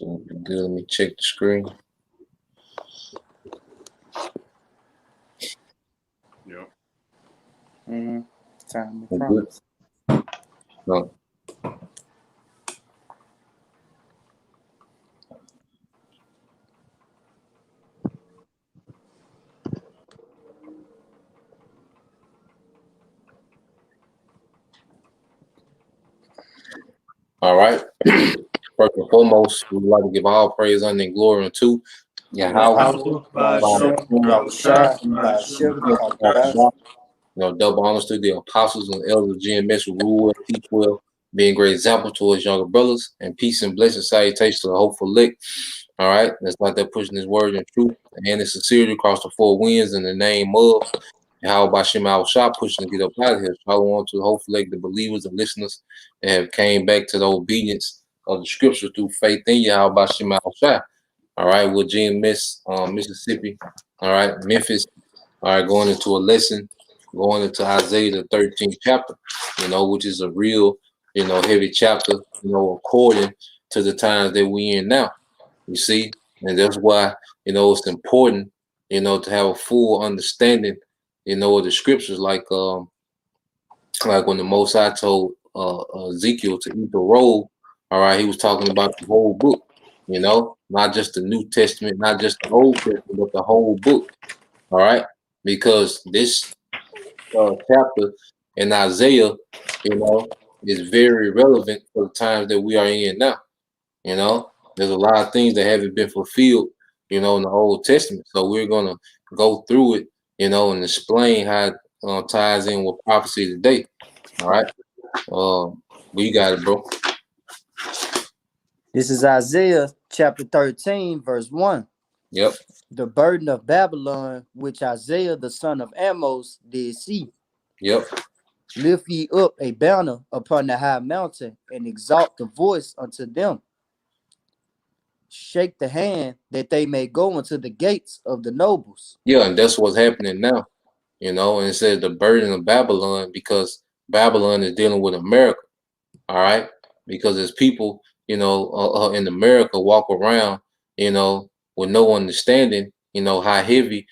So good. Let me check the screen. Yep. Time to Good. promise. No. All right. First and foremost, we would like to give all praise, honor, and glory unto Yahweh. Double honors to the apostles and elders of GMS who rule well, teach well, being great example towards younger brothers, and peace and blessing salutations to the hopeful elect. All right, that's like that pushing his word in truth and in sincerity across the four winds in the name of how about Shema Shah pushing to get up out of here. Follow on to the hopeful elect, the believers and listeners that have came back to the obedience of the scripture through faith in you. How about Shema Shah? All right, with GMS, Mississippi. All right, Memphis. All right, going into a lesson, going into Isaiah the 13th chapter, which is a real, heavy chapter, according to the times that we in now. You see, and that's why, it's important, to have a full understanding, of the scriptures, like when the Most High told Ezekiel to eat the roll. All right, he was talking about the whole book, not just the New Testament, not just the Old Testament, but the whole book. All right, because this chapter in Isaiah, is very relevant for the times that we are in now. There's a lot of things that haven't been fulfilled, in the Old Testament. So we're gonna go through it, and explain how it ties in with prophecy today. All right. But you got it, bro. This is Isaiah chapter 13, verse 1. Yep. The burden of Babylon, which Isaiah the son of Amos did see. Yep. Lift ye up a banner upon the high mountain, and exalt the voice unto them. Shake the hand that they may go into the gates of the nobles. Yeah, and that's what's happening now. And it says the burden of Babylon, because Babylon is dealing with America. All right. Because as people, in America walk around, with no understanding, how heavy,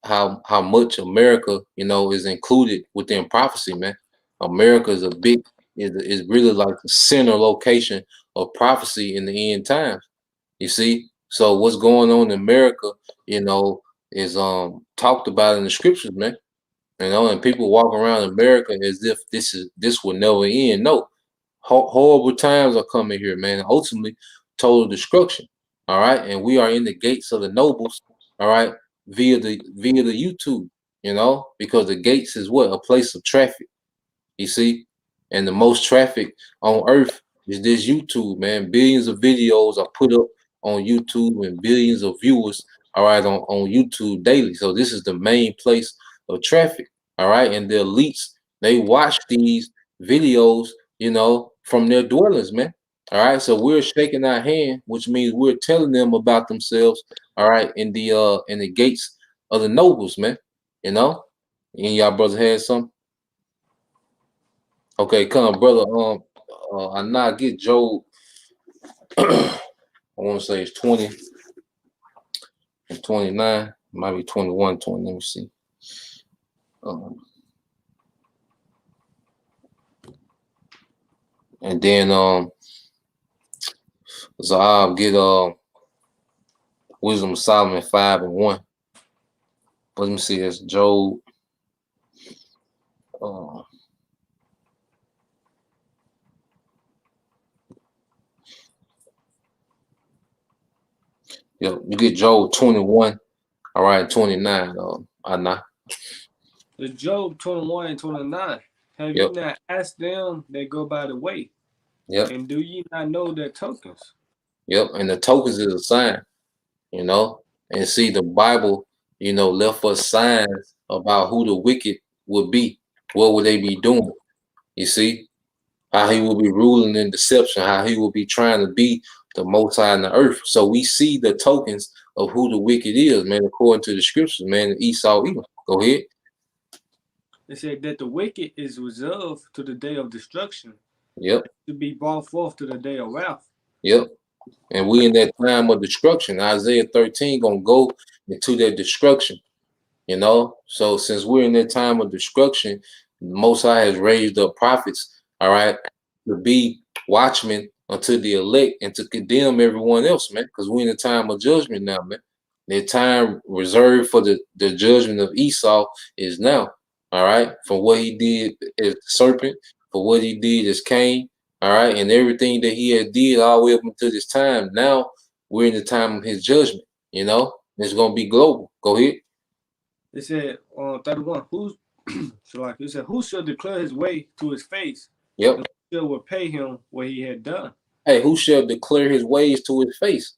how much America, is included within prophecy, man. America is is really like the center location of prophecy in the end times. You see, so what's going on in America, is talked about in the scriptures, man. And people walk around America as if this will never end. No, horrible times are coming here, man. Ultimately, total destruction. All right, and we are in the gates of the nobles. All right, via the YouTube. Because the gates is what, a place of traffic. You see, and the most traffic on earth is this YouTube, man. Billions of videos are put up on YouTube, and billions of viewers, all right, on YouTube daily. So this is the main place of traffic, all right. And the elites, they watch these videos, from their dwellings, man. All right. So we're shaking our hand, which means we're telling them about themselves, all right, in the gates of the nobles, man. And y'all brothers had something. Okay, come, brother. I not get Job. I want to say it's 20 and 29. Might be 21, 20. Let me see. And then so I'll get Wisdom of Solomon 5 and 1. Let me see. It's Job. Yeah, you get Job 21. All right, 29. Anna. The Job 21 and 29. Have you not asked them that go by the way? Yep. And do ye not know their tokens? Yep. And the tokens is a sign, and see the Bible, left us signs about who the wicked would be. What would they be doing? You see, how he will be ruling in deception, how he will be trying to be the most high in the earth. So we see the tokens of who the wicked is, man, according to the scriptures, man. Esau, Edom. Go ahead. They said that the wicked is reserved to the day of destruction. Yep. To be brought forth to the day of wrath. Yep. And we in that time of destruction. Isaiah 13 gonna go into that destruction, you know. So since we're in that time of destruction, the Most High has raised up prophets, all right, to be watchmen unto the elect and to condemn everyone else, man. Because we're in the time of judgment now, man. The time reserved for the judgment of Esau is now, all right, for what he did as serpent, for what he did as Cain, all right, and everything that he had did all the way up until this time. Now we're in the time of his judgment, you know. It's gonna be global. Go ahead. It said on 31, it said, who shall declare his way to his face? Yep. And who shall repay him what he had done? Hey, who shall declare his ways to his face?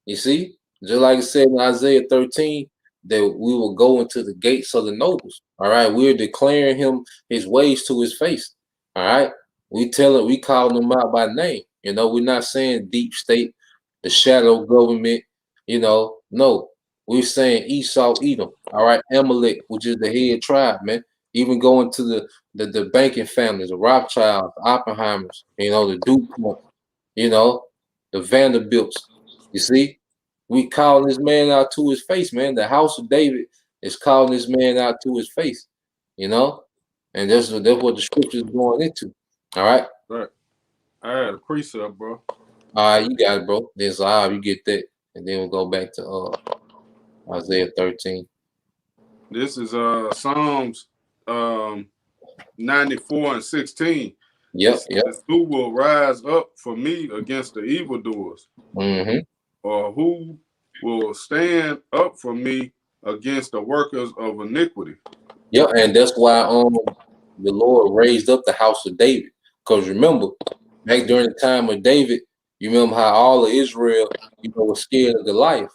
You see, just like it said in Isaiah 13, that we will go into the gates of the nobles. All right, we're declaring him his ways to his face. All right, we calling him out by name. You know, we're not saying deep state, the shadow government. You know, no, we're saying Esau, Edom. All right, Amalek, which is the head tribe, man. Even going to the banking families, the Rothschilds, the Oppenheimers. You know, the DuPont. You know, the Vanderbilts. You see, we calling this man out to his face, man. The house of David is calling this man out to his face, you know, and that's what the scripture is going into. All right. Right. I had a precept, bro. All right, you got it, bro. Then Zahab, you get that, and then we'll go back to Isaiah 13. This is Psalms 94 and 16. Yep, yep. Who will rise up for me against the evildoers? Mm-hmm. Or who will stand up for me against the workers of iniquity? Yep, and that's why the Lord raised up the house of David. Because remember, back during the time of David, you remember how all of Israel, you know, was scared of Goliath.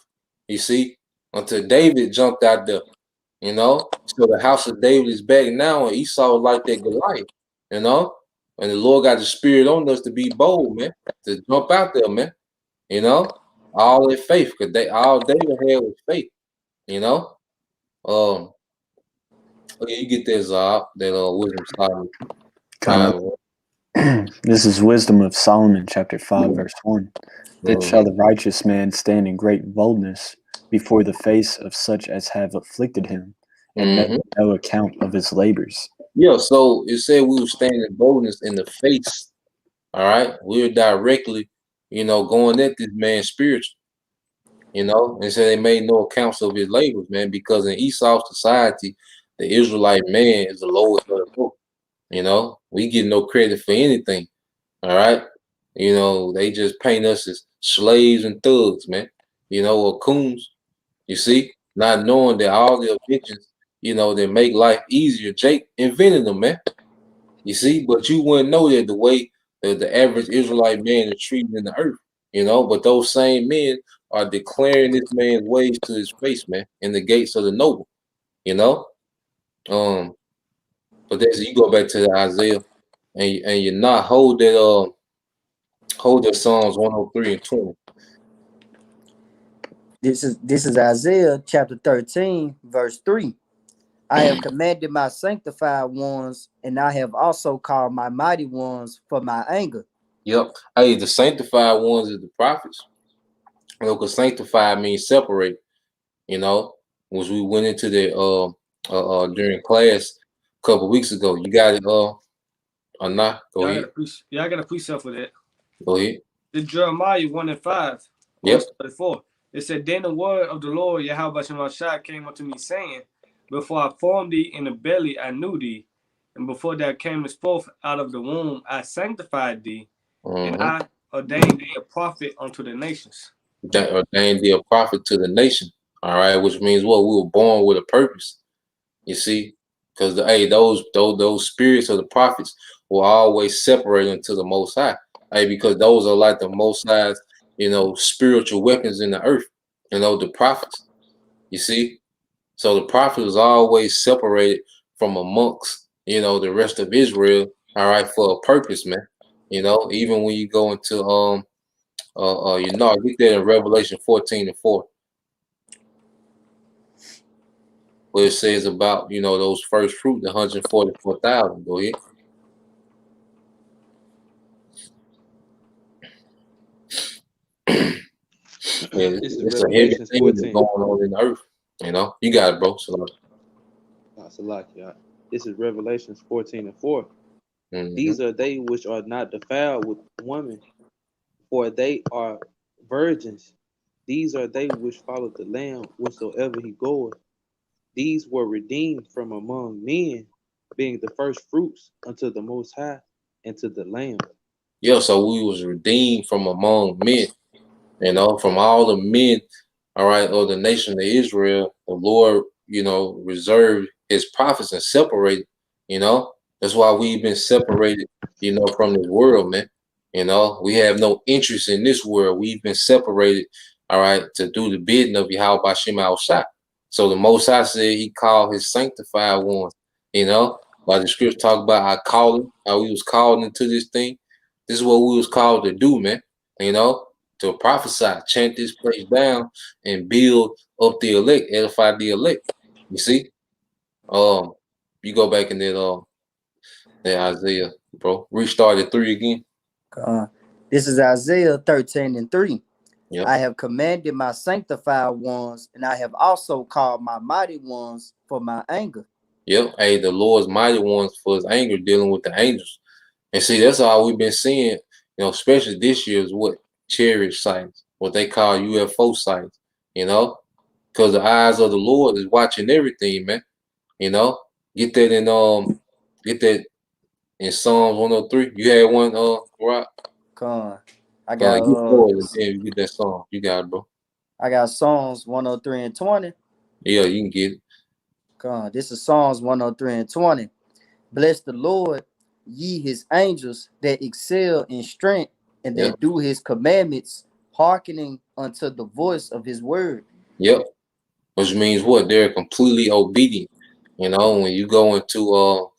You see, until David jumped out there, you know. So the house of David is back now, and Esau like that Goliath, you know. And the Lord got the spirit on us to be bold, man, to jump out there, man. You know, all in faith, because all David had was faith, you know. Okay, you get that Zab, that wisdom Solomon. This is Wisdom of Solomon, chapter 5, verse 1. Then shall the righteous man stand in great boldness before the face of such as have afflicted him, and make no account of his labors. Yeah, so it said we will stand in boldness in the face. All right, we're directly, you know, going at this man spiritual. You know, and so they made no accounts of his labors, man, because in Esau's society, the Israelite man is the lowest of the book. You know, we get no credit for anything. All right. You know, they just paint us as slaves and thugs, man. You know, or coons. You see, not knowing that all the inventions, you know, that make life easier, Jake invented them, man. You see, but you wouldn't know that the way that the average Israelite man is treated in the earth, you know, but those same men are declaring this man's ways to his face, man, in the gates of the noble, you know. But that's you go back to the Isaiah and you not hold that Psalms 103 and 20. This is Isaiah chapter 13, verse 3. I have commanded my sanctified ones, and I have also called my mighty ones for my anger. Yep. Hey, the sanctified ones is the prophets. You know, because sanctified means separate, you know, which we went into the during class a couple weeks ago. You got it, or not? Go ahead. I got a precept for that. Go ahead. It's Jeremiah 1 and 5. Yep. 34. It said, Then the word of the Lord Yahweh Shemashah came unto me, saying, Before I formed thee in the belly, I knew thee, and before thou camest forth out of the womb, I sanctified thee, and I ordained thee a prophet unto the nations. That ordained thee a prophet to the nation. All right, which means what? We were born with a purpose. You see, because those spirits of the prophets will always separate them to the Most High. Hey, because those are like the Most High's, you know, spiritual weapons in the earth. You know, the prophets. You see, so the prophet was always separated from amongst, you know, the rest of Israel. All right, for a purpose, man. You know, even when you go into you know, I get that in Revelation 14 and 4. Where it says about, you know, those first fruit, the 144,000. Go ahead. Yeah, This is it's a heavy Revelations thing that's 14. going on in the earth. You know, you got it, bro. So, Salakia. This is Revelations 14:4. mhm. These are they which are not defiled with women, for they are virgins. These are they which follow the Lamb wheresoever he goeth. These were redeemed from among men, being the first fruits unto the Most High and to the Lamb. Yeah, so we was redeemed from among men, you know, from all the men, all right, of the nation of Israel. The Lord, you know, reserved his prophets and separated, you know. That's why we've been separated, you know, from this world, man. You know, we have no interest in this world. We've been separated, all right, to do the bidding of Yahweh Bashim al Shah. So the Most High said he called his sanctified ones, you know, like the scripture talk about our calling, how we was called into this thing. This is what we was called to do, man. You know, to prophesy, chant this place down, and build up the elect, edify the elect. You see, you go back in that Isaiah, bro. Restart at 3 again. This is Isaiah 13:3. Yep. I have commanded my sanctified ones, and I have also called my mighty ones for my anger. Yep. Hey, the Lord's mighty ones for his anger, dealing with the angels. And see, that's all we've been seeing, you know, especially this year is what chariot sights, what they call UFO sights, you know, because the eyes of the Lord is watching everything, man. You know, get that in Psalms 103. You had one, Rock. I got Get yours and then you get that song. You got it, bro. I got Psalms 103:20. Yeah, you can get it. This is Psalms 103:20. Bless the Lord, ye his angels that excel in strength and that do his commandments, hearkening unto the voice of his word. Yep. Which means what? They're completely obedient. You know, when you go into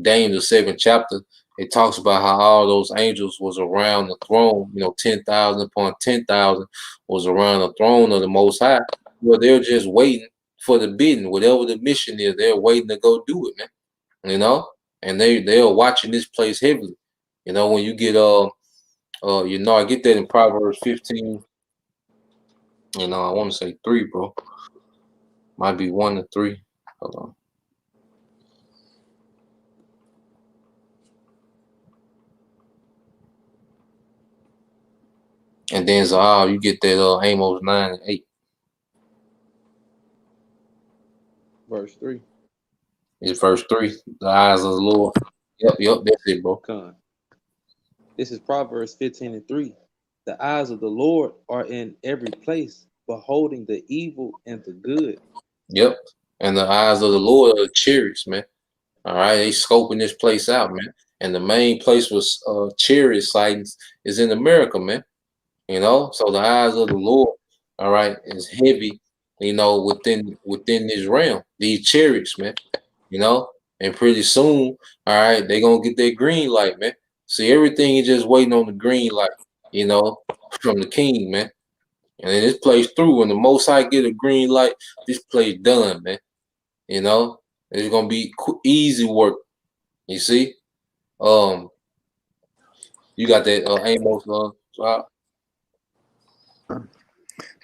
Daniel the 7th chapter, it talks about how all those angels was around the throne, you know, 10,000 upon 10,000 was around the throne of the Most High. Well, they're just waiting for the bidding, whatever the mission is, they're waiting to go do it, man. You know, and they're watching this place heavily. You know, when you get you know, I get that in Proverbs 15. You know, I want to say 3, bro. Might be 1 to 3. Hold on. And then Zahar, you get that Amos 9 and 8. Verse 3. It's verse 3. The eyes of the Lord. Yep, that's it, bro. This is Proverbs 15:3. The eyes of the Lord are in every place, beholding the evil and the good. Yep. And the eyes of the Lord are chariots, man. All right, they scoping this place out, man. And the main place was chariot sightings is in America, man. You know, so the eyes of the Lord, all right, is heavy, you know, within this realm, these chariots, man. You know, and pretty soon, all right, they're gonna get that green light, man. See, everything is just waiting on the green light, you know, from the king, man. And then this place through, when the Most High get a green light, this place done, man. You know, it's gonna be easy work. You see, you got that Amos drop.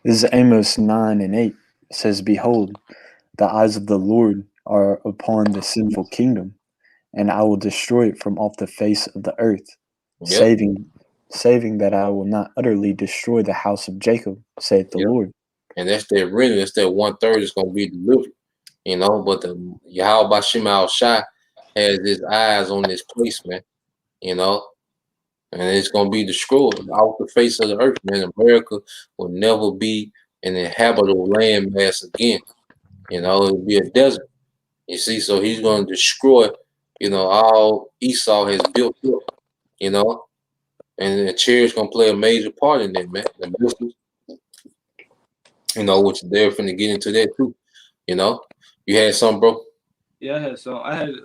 This is Amos 9 and 8. It says, Behold, the eyes of the Lord are upon the sinful kingdom, and I will destroy it from off the face of the earth, saving that I will not utterly destroy the house of Jacob, saith the Lord. And that's that remnant, that's that 1/3 that's gonna be delivered. You know, but the Yahweh Bashim al Shah has his eyes on this place, man. You know, and it's gonna be destroyed off the face of the earth, man. America will never be an inhabitable landmass again. You know, it'll be a desert. You see, so he's gonna destroy, you know, all Esau has built up, you know, and the chariots gonna play a major part in that, man. The missiles, you know, which they're finna get into that too. You know, you had some, bro. Yeah, I had some. I had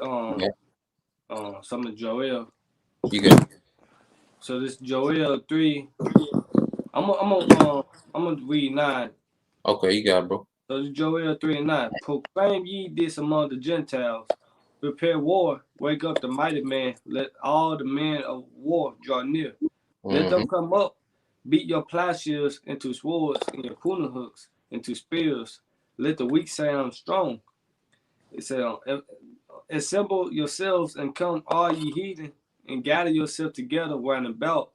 some of Joel. You got. So this Joel 3. I'm gonna read 9. Okay, you got it, bro. So this Joel 3 and 9. Proclaim ye this among the Gentiles. Prepare war. Wake up the mighty man. Let all the men of war draw near. Let them come up. Beat your plowshares into swords and your pruning hooks into spears. Let the weak say I'm strong. It said, assemble yourselves and come, all ye heathen, and gather yourselves together round about.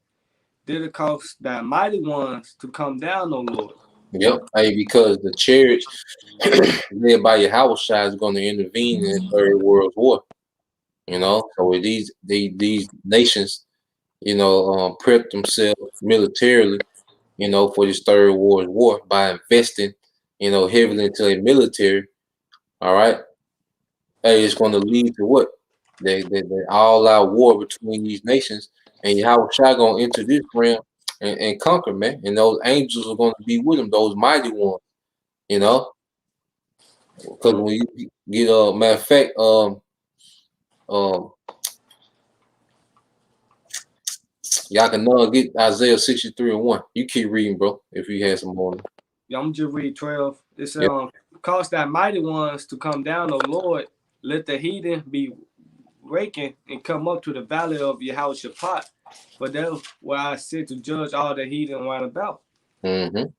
Did it cause thy mighty ones to come down, O Lord? Yep. Hey, because the chariots led by Yahushua is going to intervene in the Third World War. You know, so with these nations, you know, prep themselves militarily, you know, for this Third World War by investing, you know, heavily into their military. All right. Hey, it's going to lead to what? They all-out war between these nations, and Yahushua going to enter this realm and conquer, man. And those angels are going to be with him, those mighty ones, you know. Because when you get matter of fact, y'all can get Isaiah 63:1. You keep reading, bro, if you had some more. Yeah, I'm just read 12. It said, cause thy mighty ones to come down, O Lord. Let the heathen be wakened and come up to the valley of Yehoshaphat. For that's where I sit to judge all the heathen round about. Mm-hmm.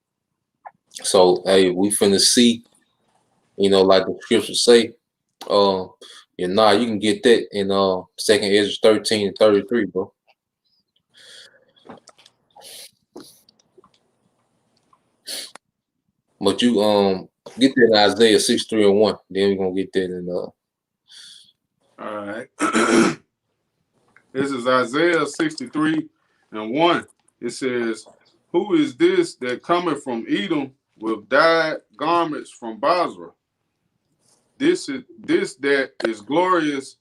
So, hey, we finna see, you know, like the scriptures say, you can get that in 2nd Ezra 13:33, bro. But you get that in Isaiah 63:1. Then we're gonna get that in All right. This is Isaiah 63:1. It says, who is this that cometh from Edom with dyed garments from Basra? This that is glorious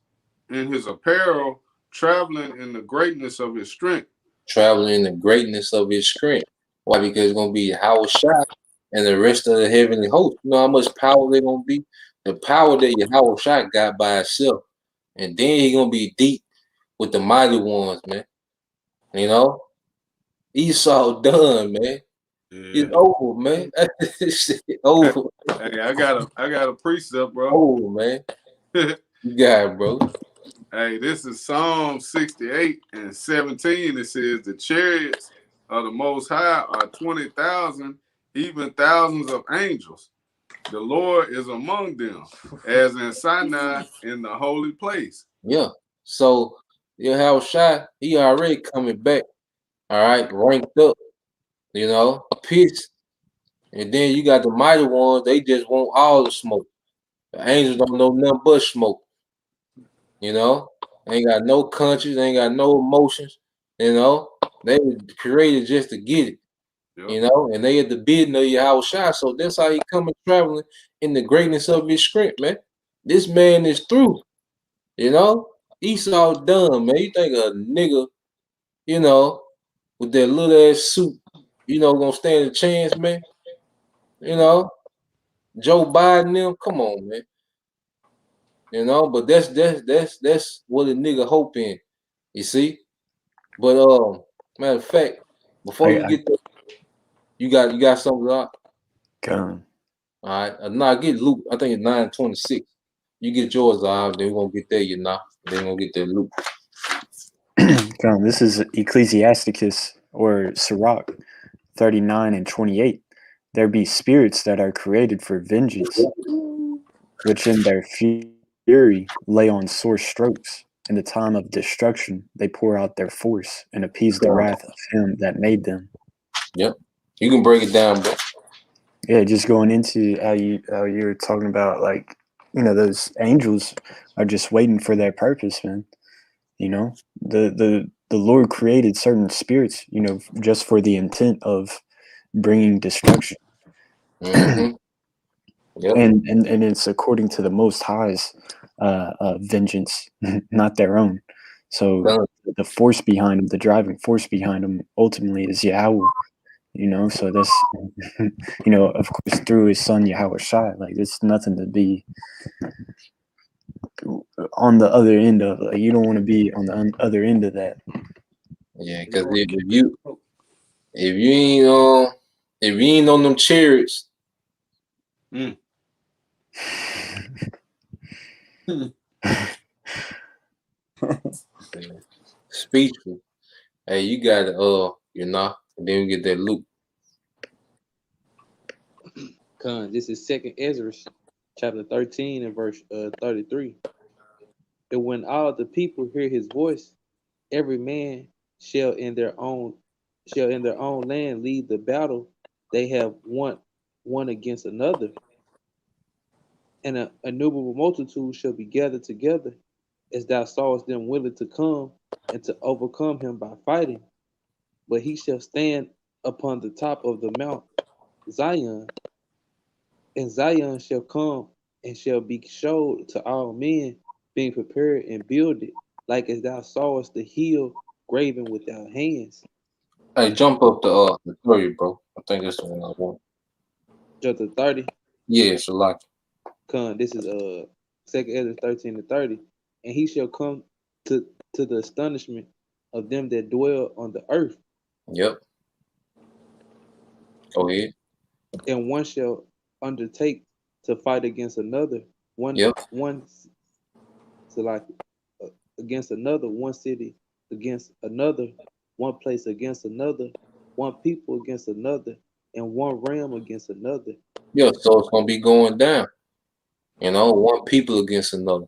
in his apparel, traveling in the greatness of his strength. traveling in the greatness of his strength. Why? Because it's gonna be Yahushua and the rest of the heavenly host. You know how much power they're gonna be? The power that Yahushua got by itself. And then he's gonna be deep with the mighty ones, man. You know? Esau done, man. Yeah. It's over, man. It's over. Hey, I got a precept, bro. Over, man. You got it, bro. Hey, this is Psalm 68:17. It says, the chariots of the Most High are 20,000, even thousands of angels. The Lord is among them, as in Sinai in the holy place. Yeah. So Yahushua, he already coming back. All right, ranked up. You know, a piece. And then you got the mighty ones, they just want all the smoke. The angels don't know nothing but smoke. You know, they ain't got no conscience, they ain't got no emotions. You know, they were created just to get it. Yep. You know, and they at the bidding of Yahushua. So that's how he coming traveling in the greatness of his strength, man. This man is through. You know, Esau done, man. You think a nigga, you know, with that little ass suit, you know, gonna stand a chance, man? You know, Joe Biden, them, come on, man. You know, but that's what a nigga hope in. You see? But matter of fact, before you get there, you got something up. Come. All right. Nah, get Luke. I think it's 9:26. You get yours out, then we're gonna get there, Then we're gonna get that Luke. Come. This is Ecclesiasticus or Sirach 39:28. There be spirits that are created for vengeance, which in their fury lay on sore strokes. In the time of destruction, they pour out their force and appease the wrath of him that made them. Yep. You can break it down, bro. Yeah, just going into how you're talking about, like, you know, those angels are just waiting for their purpose, man. You know, the Lord created certain spirits, you know, just for the intent of bringing destruction. Mm-hmm. Yep. And it's according to the Most High's vengeance, not their own. So the force behind them, the driving force behind them, ultimately is Yahweh. You know, so that's, you know, of course, through his son Yahushua. Like, there's nothing to be on the other end of. Like, you don't want to be on the other end of that. Yeah, because if you ain't on them chariots, speechful. Hey, you got and then we get that Luke. This is 2nd Ezra, chapter 13 and verse 33. And when all the people hear his voice, every man shall in their own land lead the battle they have one against another, and an innumerable multitude shall be gathered together, as thou sawest them willing to come and to overcome him by fighting. But he shall stand upon the top of the mount Zion, and Zion shall come and shall be showed to all men, being prepared and builded, like as thou sawest the hill graven without hands. Hey, jump up the 30, bro. I think that's the one I want. Chapter 30. Yeah, so like. This is 2nd Ezra 13 to 30. And he shall come to the astonishment of them that dwell on the earth. Yep. Go ahead. And one shall undertake to fight against another. Against another, one city against another, one place against another, one people against another, and one realm against another. Yeah, so it's gonna be going down. You know, one people against another.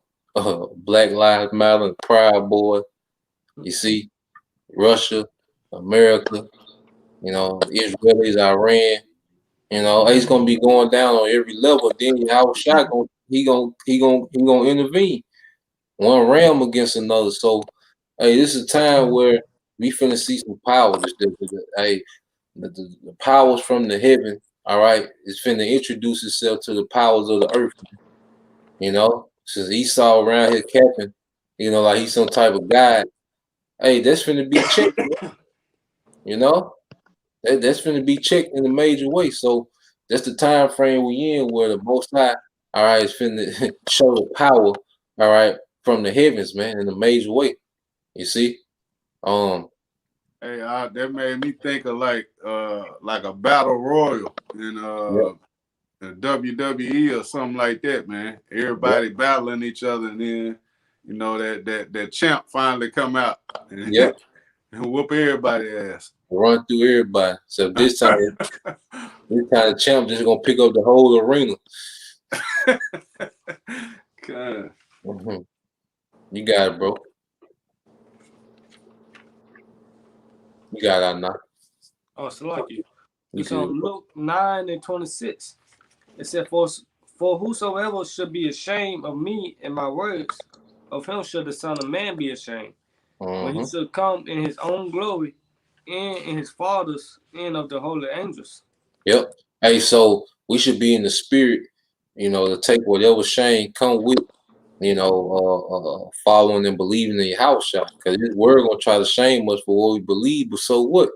Black Lives Matter, Proud Boy. You see, Russia, America. You know, Israelis, Iran. You know, it's gonna be going down on every level. Then Howard Shot he gonna intervene. One realm against another. So, hey, this is a time where we finna see some power. The powers from the heaven, all right, is finna introduce itself to the powers of the earth. You know, since Esau around here capping, you know, like he's some type of guy. Hey, that's finna be checked. You know, that's finna be checked in a major way. So that's the time frame we in where the Most High, all right, is finna show the power, all right, from the heavens, man, in a major way. You see, Hey, that made me think of like a battle royal in the WWE or something like that, man. Everybody battling each other, and then you know that champ finally come out and, and whoop everybody's ass. Run through everybody. So this time the champ just gonna pick up the whole arena. God. You got it, bro. You got it, now. Oh, so like you. It's on Luke 9 and 26. It said, For whosoever should be ashamed of me and my words, of him should the Son of Man be ashamed. When he should come in his own glory, and in his Father's, and of the holy angels. Yep. Hey, so we should be in the spirit, you know, to take whatever shame come with, you know, following and believing in your house shot. Because this word gonna try to shame us for what we believe, but so what?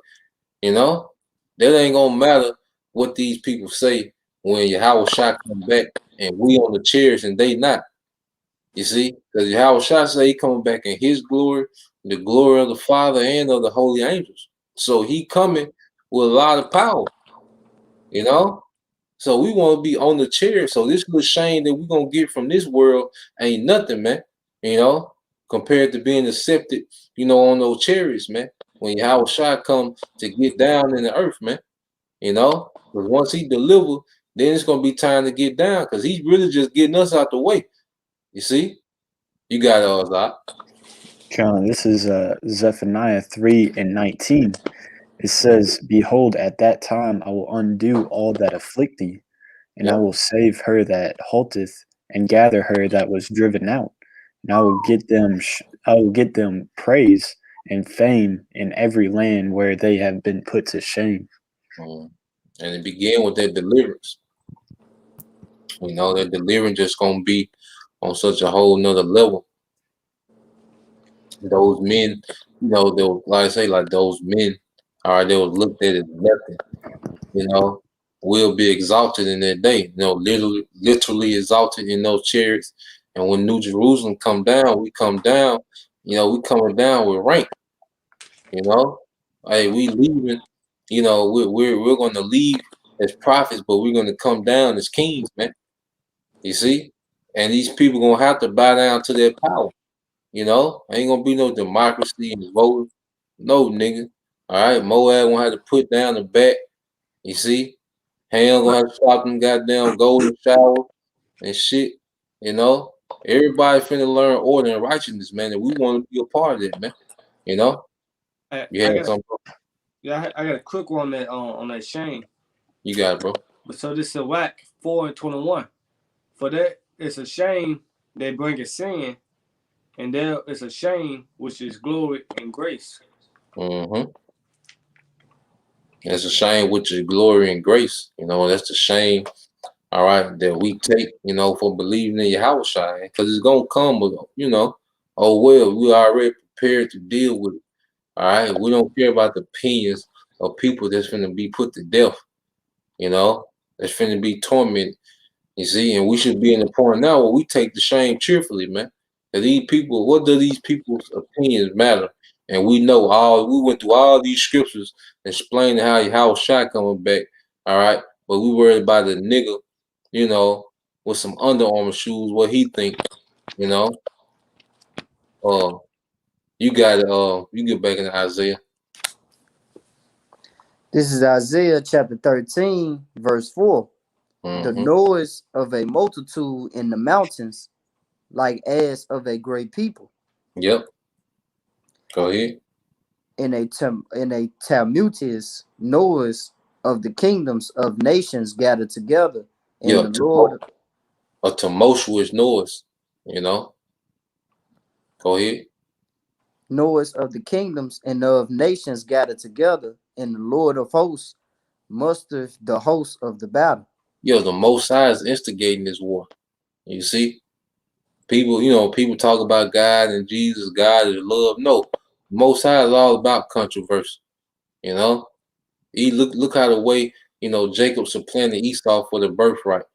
You know, that ain't gonna matter what these people say when your house shot come back and we on the chairs and they not. You see, because your house shot say he coming back in his glory, the glory of the Father and of the holy angels. So he coming with a lot of power, you know. So we want to be on the chair. So this little shame that we're gonna get from this world ain't nothing, man. You know, compared to being accepted, you know, on those chariots, man. When Yahweh Shai come to get down in the earth, man. You know, because once he deliver, then it's gonna be time to get down, because he's really just getting us out the way. You see, you got Zach. John, this is Zephaniah 3 and 19. It says, Behold, at that time I will undo all that afflict thee, and I will save her that halteth, and gather her that was driven out. And I will get them praise and fame in every land where they have been put to shame. And it began with that deliverance. You know, that deliverance just gonna be on such a whole nother level. Those men, you know, they'll, like I say, like those men, all right, they will look at it as nothing, you know, will be exalted in that day, you know, literally exalted in those chariots. And when New Jerusalem come down, we come down, you know, we coming down with rank, you know. Hey, we leaving, you know, we're gonna leave as prophets, but we're gonna come down as kings, man. You see? And these people gonna have to bow down to their power. You know, ain't gonna be no democracy and voting. No, nigga. All right, Moab gonna have to put down the bat. You see, Ham gonna have to stop them goddamn golden shower and shit. You know, everybody finna learn order and righteousness, man, and we want to be a part of it, man. You know, I you had got some. I got a quick one on that Shane. You got it, bro. But so this is a whack 4:21. For that, it's a shame they bring a sin, and there is a shame which is glory and grace. Mm-hmm. It's a shame which is glory and grace. You know, that's the shame. All right, that we take. You know, for believing in Yahweh Shai, because it's gonna come with. You know, oh well, we already prepared to deal with it. All right, we don't care about the opinions of people that's finna be put to death. You know, that's finna be tormented. You see, and we should be in the point now where we take the shame cheerfully, man. And these people, what do these people's opinions matter? And we know we went through all these scriptures explaining how Shai coming back, all right? But we worried about the nigga, you know, with some Under Armour shoes, what he think, you know. You got you get back into Isaiah. This is Isaiah chapter 13, verse 4. The noise of a multitude in the mountains, like as of a great people. Yep. Go ahead. In a tumultuous noise of the kingdoms of nations gathered together. And the Lord, a tumultuous noise, you know. Go ahead. Noise of the kingdoms and of nations gathered together, and the Lord of hosts mustered the host of the battle. Yo, the Most High is instigating this war. You see, people, you know, people talk about God and Jesus, God is love. No, Most High is all about controversy. You know, he look how the way, you know, Jacob supplanted Esau for the birthright.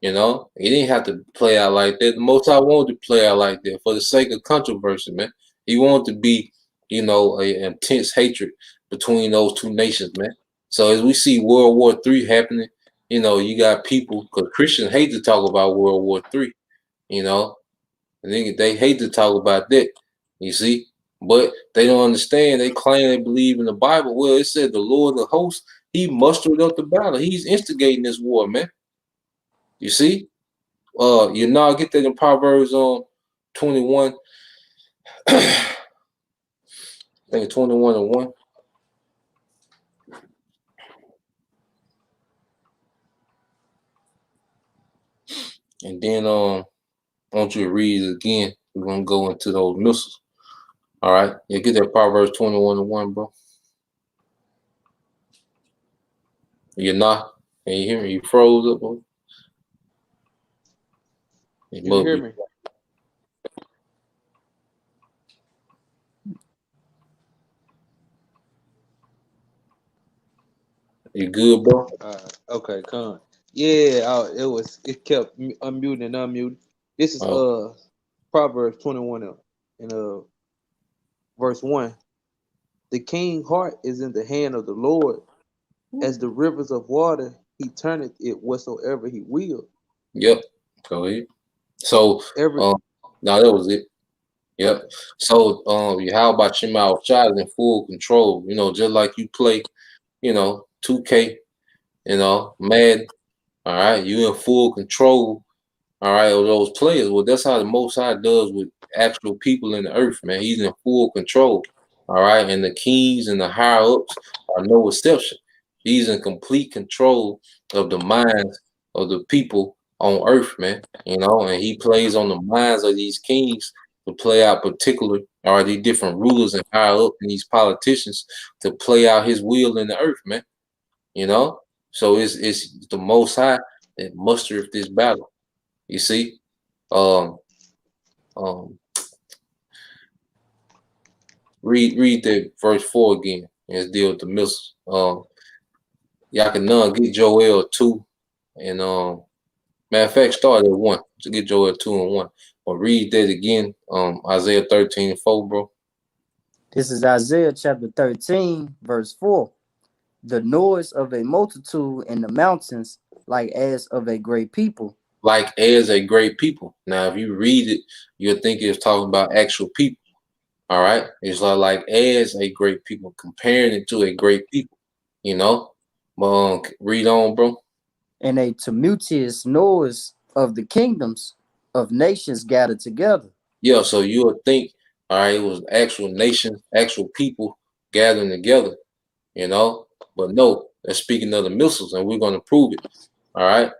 You know, he didn't have to play out like that. The Most High wanted to play out like that for the sake of controversy, man. He wanted to be, you know, an intense hatred between those two nations, man. So as we see World War III happening, you know, you got people, because Christians hate to talk about World War III, you know, and they hate to talk about that, you see, but they don't understand. They claim they believe in the Bible. Well, it said the Lord of hosts, he mustered up the battle. He's instigating this war, man. You see, you now get that in Proverbs 21. I think 21:1. And then I want you to read it again. We're gonna go into those missiles. All right. You get that Proverbs 21:1, bro. You're not. Can you hear me? You froze up, bro. You hear me? You good, bro? Okay, come. Yeah, it kept unmuting and unmuting. This is Proverbs 21 and verse 1. The king's heart is in the hand of the Lord, as the rivers of water, he turneth it whatsoever he will. Yep. Go ahead. So no, that was it. Yep. So how about Shema Shai is in full control, you know, just like you play, you know, 2K, you know, Madden. All right, you in full control, all right, of those players. Well, that's how the Most High does with actual people in the earth, man. He's in full control, all right, and the kings and the higher ups are no exception. He's in complete control of the minds of the people on earth, man. You know, and he plays on the minds of these kings to play out particular, or these different rulers and higher up and these politicians to play out his will in the earth, man. You know. So it's the Most High that mustered this battle. You see, read that verse 4 again. Let's deal with the missiles. Y'all can get Joel 2, and matter of fact, start at 1 to get Joel 2 and 1. But read that again. Isaiah 13:4, bro. This is Isaiah chapter 13, verse 4. The noise of a multitude in the mountains, like as of a great people. Like as a great people. Now, if you read it, you'll think it's talking about actual people. All right, it's like as a great people, comparing it to a great people. You know, read on, bro. And a tumultuous noise of the kingdoms of nations gathered together. Yeah, so you would think, all right, it was actual nations, actual people gathering together, you know, but no, they're speaking of the missiles, and we're going to prove it, all right,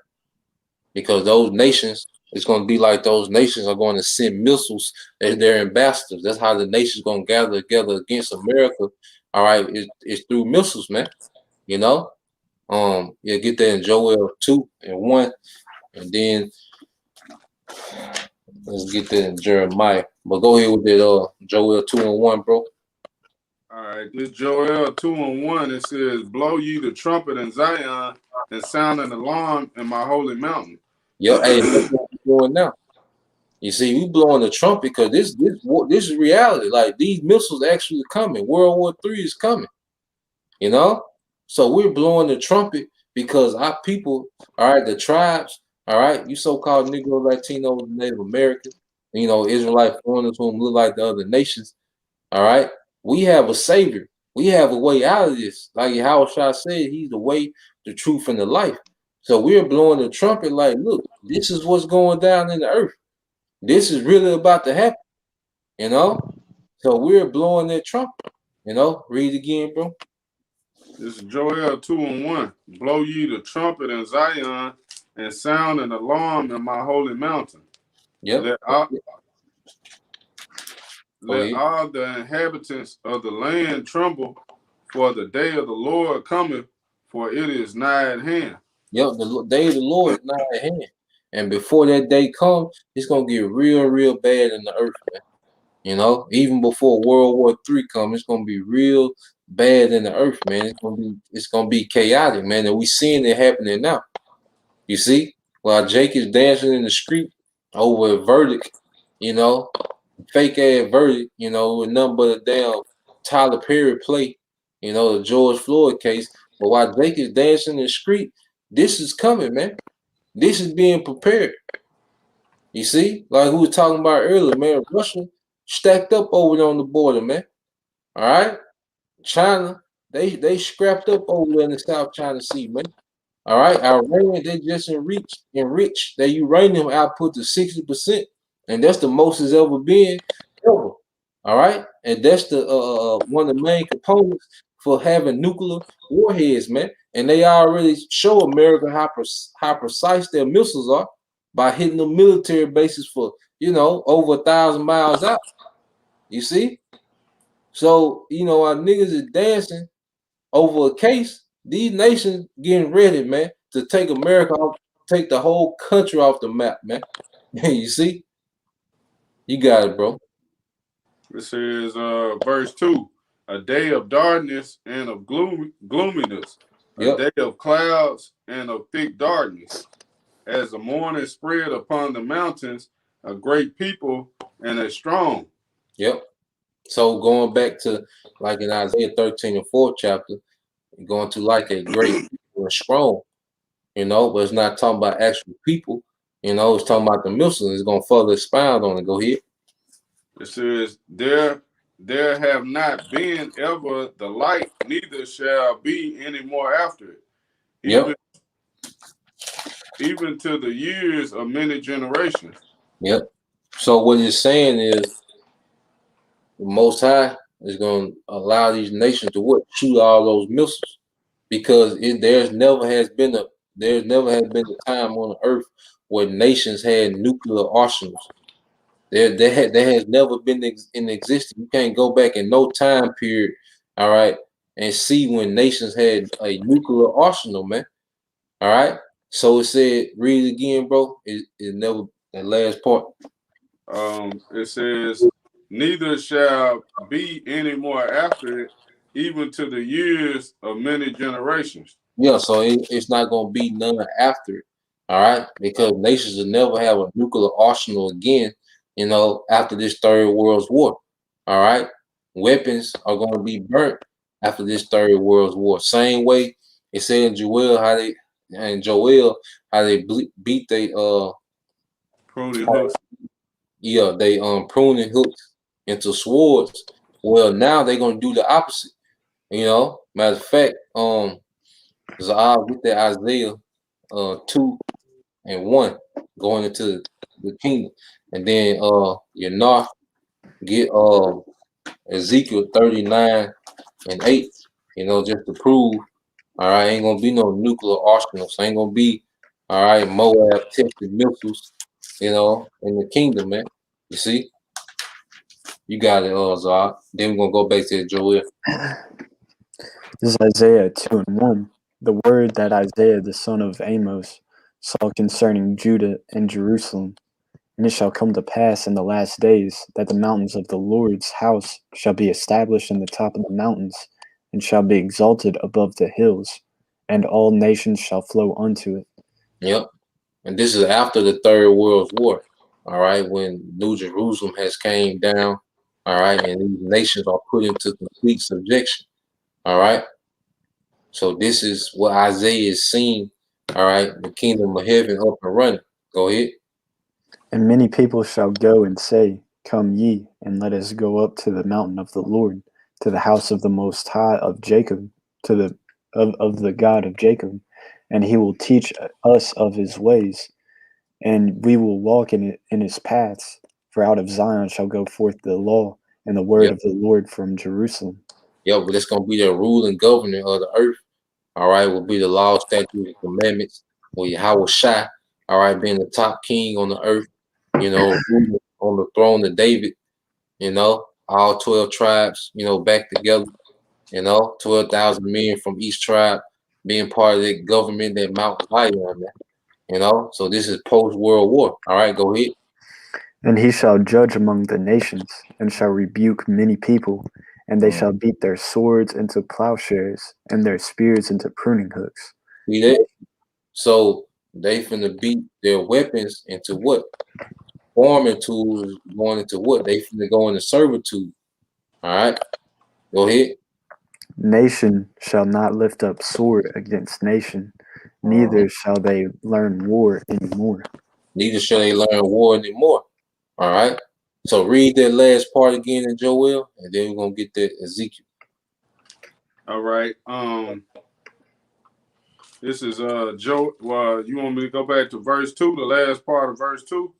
because those nations, it's going to be like those nations are going to send missiles as their ambassadors. That's how the nations going to gather together against America, all right, it's through missiles, man, you know. You get that in Joel 2:1, and then let's get that in Jeremiah. But go ahead with that, Joel 2:1, bro. All right, this Joel 2:1, it says, "Blow ye the trumpet in Zion, and sound an alarm in my holy mountain." Yep, hey, that's what we're doing now. You see, we blowing the trumpet because this is reality. Like these missiles actually coming. World War III is coming. You know, so we're blowing the trumpet because our people, all right, the tribes, all right, you so-called Negro, Latino, Native American, you know, Israelite foreigners who look like the other nations, all right, we have a savior. We have a way out of this. Like Howard Shah said, he's the way, the truth, and the life. So we're blowing the trumpet like, look, this is what's going down in the earth. This is really about to happen, you know? So we're blowing that trumpet, you know? Read again, bro. This is Joel 2:1. "Blow ye the trumpet in Zion, and sound an alarm in my holy mountain. Yep. Let all the inhabitants of the land tremble, for the day of the Lord cometh, for it is nigh at hand." Yep, the day of the Lord is nigh at hand. And before that day comes, it's gonna get real, real bad in the earth, man. You know, even before World War III comes, it's gonna be real bad in the earth, man. It's gonna be chaotic, man. And we seeing it happening now. You see, while Jake is dancing in the street over a verdict, you know, fake ass verdict, you know, with nothing but a damn Tyler Perry play, you know, the George Floyd case. But while Jake is dancing in the street, this is coming, man. This is being prepared. You see, like we were talking about earlier, man. Russia stacked up over there on the border, man. All right, China, they scrapped up over there in the South China Sea, man. All right, Iran, they just enriched their uranium output to 60%, and that's the most it's ever been ever. All right, and that's the one of the main components for having nuclear warheads, man. And they already show America how precise their missiles are by hitting the military bases for over 1,000 miles out. You see, so our niggas is dancing over a case. These nations getting ready, man, to take America off, take the whole country off the map, man. You see, you got it, bro. It says, verse 2, "A day of darkness and of gloominess, a day of clouds and of thick darkness, as the morning spread upon the mountains, a great people and a strong." Yep. So going back to like in Isaiah 13 and 4 chapter, going to like a great people and strong, but it's not talking about actual people, it's talking about the missiles. It's going to further expound on it. Go ahead. It says, there have not been ever the light, neither shall be any more after it. Even to the years of many generations. Yep. So what it's saying is the Most High is going to allow these nations to shoot all those missiles, because there's never has been a time on the earth where nations had nuclear arsenals. There has never been in existence. You can't go back in no time period, all right, and see when nations had a nuclear arsenal, man. All right. So it said, read it again, bro. It never, that last part. It says, neither shall be any more after it, even to the years of many generations. Yeah, so it's not gonna be none after it. All right, because nations will never have a nuclear arsenal again, after this third world war. All right, weapons are going to be burnt after this third world war. Same way it said in Joel how they beat they pruning hooks. Yeah, they pruning hooks. into swords. Well, now they're gonna do the opposite. Matter of fact, Zah get that Isaiah 2:1 going into the kingdom. And then Yanah get Ezekiel 39:8, just to prove, all right, ain't gonna be no nuclear arsenals, ain't gonna be, all right, Moab tested missiles, in the kingdom, man. You see? You got it, Zah. Then we're gonna go back to Joel. This is Isaiah 2:1. The word that Isaiah the son of Amos saw concerning Judah and Jerusalem. And it shall come to pass in the last days that the mountains of the Lord's house shall be established in the top of the mountains, and shall be exalted above the hills, and all nations shall flow unto it. Yep. And this is after the Third World War, all right, when New Jerusalem has came down, all right, and these nations are put into complete subjection, all right. So this is what Isaiah is seeing, all right, the kingdom of heaven up and running. Go ahead. And many people shall go and say, Come ye, and let us go up to the mountain of the Lord, to the house of the Most High of Jacob, to the of the God of Jacob, and he will teach us of his ways, and we will walk in his paths. For out of Zion shall go forth the law and the word of the Lord from Jerusalem. Yeah, but it's gonna be the rule and governor of the earth. All right, will be the law, statutes, and commandments. Well, Yahweh Shai, all right, being the top king on the earth, ruling on the throne of David, all 12 tribes, back together, 12,000 men from each tribe being part of that government, that Mount Zion, man. So this is post-World War. All right, go ahead. And he shall judge among the nations, and shall rebuke many people, and they shall beat their swords into plowshares, and their spears into pruning hooks. See that? So they finna beat their weapons into what? Farming tools going into what? They finna go into servitude. All right, go ahead. Nation shall not lift up sword against nation, neither shall they learn war anymore. Neither shall they learn war anymore. All right. So read that last part again in Joel, and then we're gonna get that Ezekiel. All right. This is Joe. You want me to go back to verse 2, the last part of verse 2?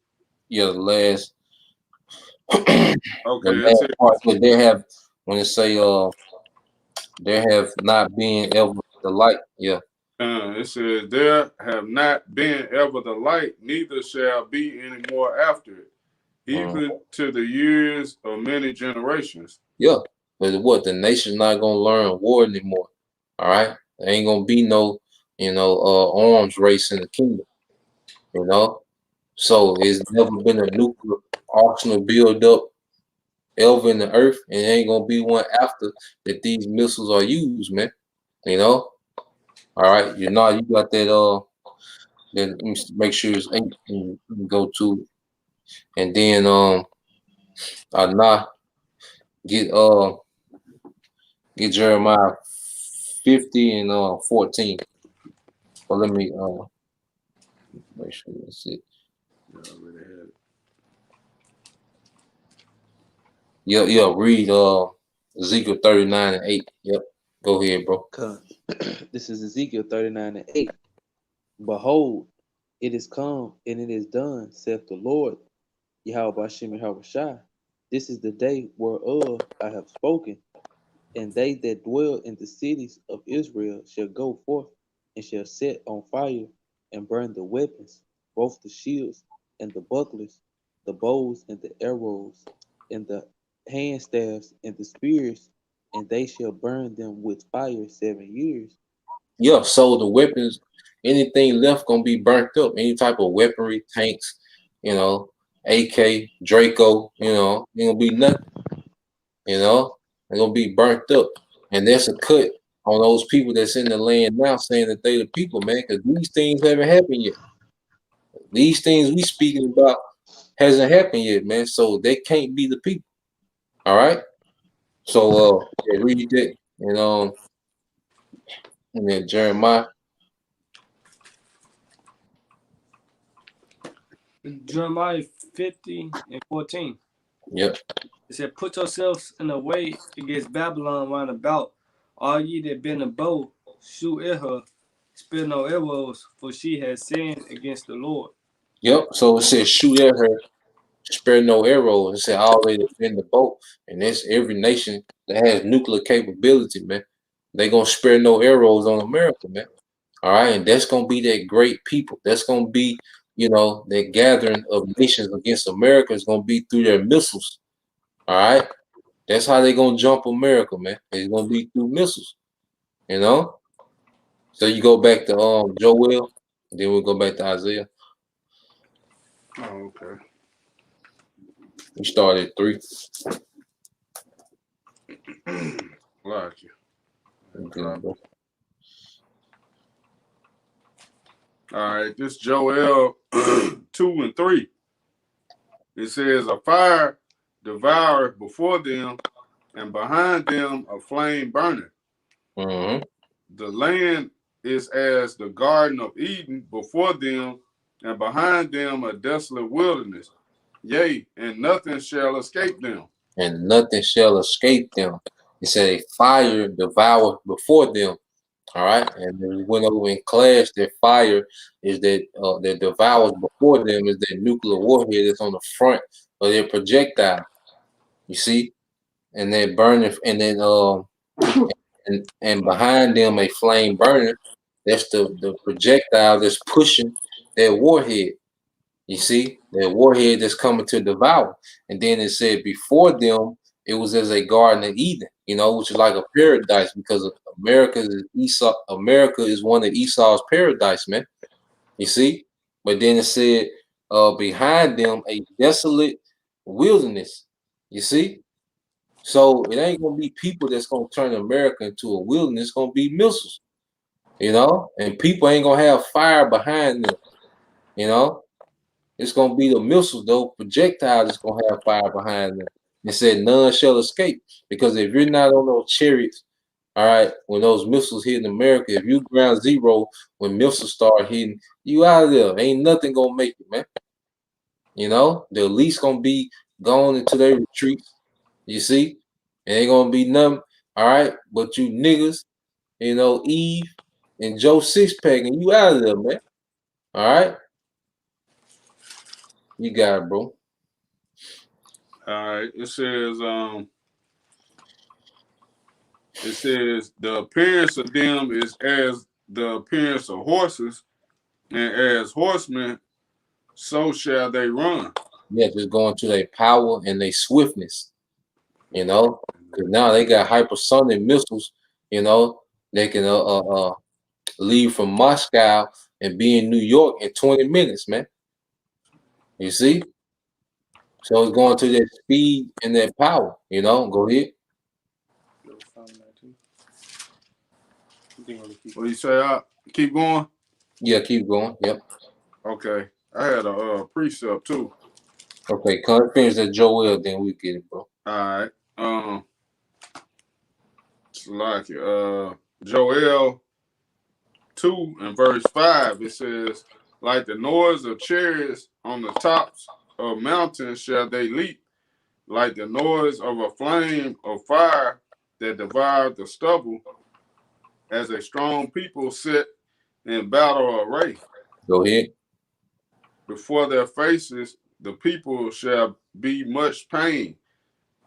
Yeah, the last. Okay. The last part that they have when it say there have not been ever the light. Yeah. It says, there have not been ever the light, neither shall be any more after it, even to the years of many generations. Yeah. But what? The nation's not gonna learn war anymore. All right. There ain't gonna be no, arms race in the kingdom. So it's never been a nuclear arsenal build up ever in the earth, and there ain't gonna be one after that these missiles are used, man. All right, you got that then let me make sure it's 8 and go to, and then get Jeremiah 50 and 14. But let me make sure that's it. Yeah, read Ezekiel 39:8. Yep. Go ahead, bro. This is Ezekiel 39:8. Behold, it is come and it is done, saith the Lord, Yahweh Bashem Yahweh Shai. This is the day whereof I have spoken, and they that dwell in the cities of Israel shall go forth and shall set on fire and burn the weapons, both the shields and the bucklers, the bows and the arrows, and the hand staffs and the spears, and they shall burn them with fire 7 years. Yeah, so the weapons, anything left gonna be burnt up. Any type of weaponry, tanks, AK, Draco, ain't gonna be nothing. They're gonna be burnt up. And there's a cut on those people that's in the land now saying that they the people, man, because these things haven't happened yet. These things we speaking about hasn't happened yet, man. So they can't be the people. All right. So read that and then Jeremiah. Jeremiah 50 and 14. Yep. It said, put yourselves in a way against Babylon round about. All ye that bend a bow, shoot at her, spare no arrows, for she has sinned against the Lord. Yep. So it says shoot at her, spare no arrows. It said all they defend the boat. And that's every nation that has nuclear capability, man. They gonna spare no arrows on America, man. All right, and that's gonna be that great people. That's gonna be, that gathering of nations against America is gonna be through their missiles. All right, that's how they gonna jump America, man. It's gonna be through missiles, you know. So you go back to Joel, then we'll go back to Isaiah. Oh, okay. We started at 3. Like you. Okay, bro. All right, this Joel 2 and 3. It says, a fire devoureth before them, and behind them a flame burneth. Mm-hmm. The land is as the Garden of Eden before them, and behind them a desolate wilderness. Yea, and nothing shall escape them. And nothing shall escape them. It said a fire devoured before them. All right, and then we went over in class that fire is that devours before them is that nuclear warhead that's on the front of their projectile. You see, and they burn it, and then and behind them a flame burner. That's the projectile that's pushing that warhead. You see, that warhead that's coming to devour. And then it said before them, it was as a Garden of Eden, which is like a paradise because America is Esau. America is one of Esau's paradise, man. You see? But then it said behind them a desolate wilderness. You see? So it ain't gonna be people that's gonna turn America into a wilderness, it's gonna be missiles, and people ain't gonna have fire behind them. It's gonna be the missiles, though projectiles that's gonna have fire behind them. It said none shall escape. Because if you're not on those chariots, all right, when those missiles hit in America, if you ground zero when missiles start hitting, you out of there. Ain't nothing gonna make it, man. The least gonna be gone into their retreats. You see? And ain't gonna be nothing, all right, but you niggas, Eve and Joe Sixpack, and you out of there, man. All right. You got it, bro. All right. It says the appearance of them is as the appearance of horses, and as horsemen, so shall they run. Yeah, just going to their power and their swiftness, because now they got hypersonic missiles, they can leave from Moscow and be in New York in 20 minutes, man. You see? So it's going to that speed and that power, go ahead. What do you say? Keep going? Yeah, keep going. Yep. Okay. I had a precept too. Okay, come finish that Joel, then we get it, bro. All right. It's like Joel 2 and verse 5, it says, like the noise of chariots on the tops of mountains shall they leap, like the noise of a flame of fire that devoured the stubble, as a strong people sit in battle array. Go ahead. Before their faces, the people shall be much pain.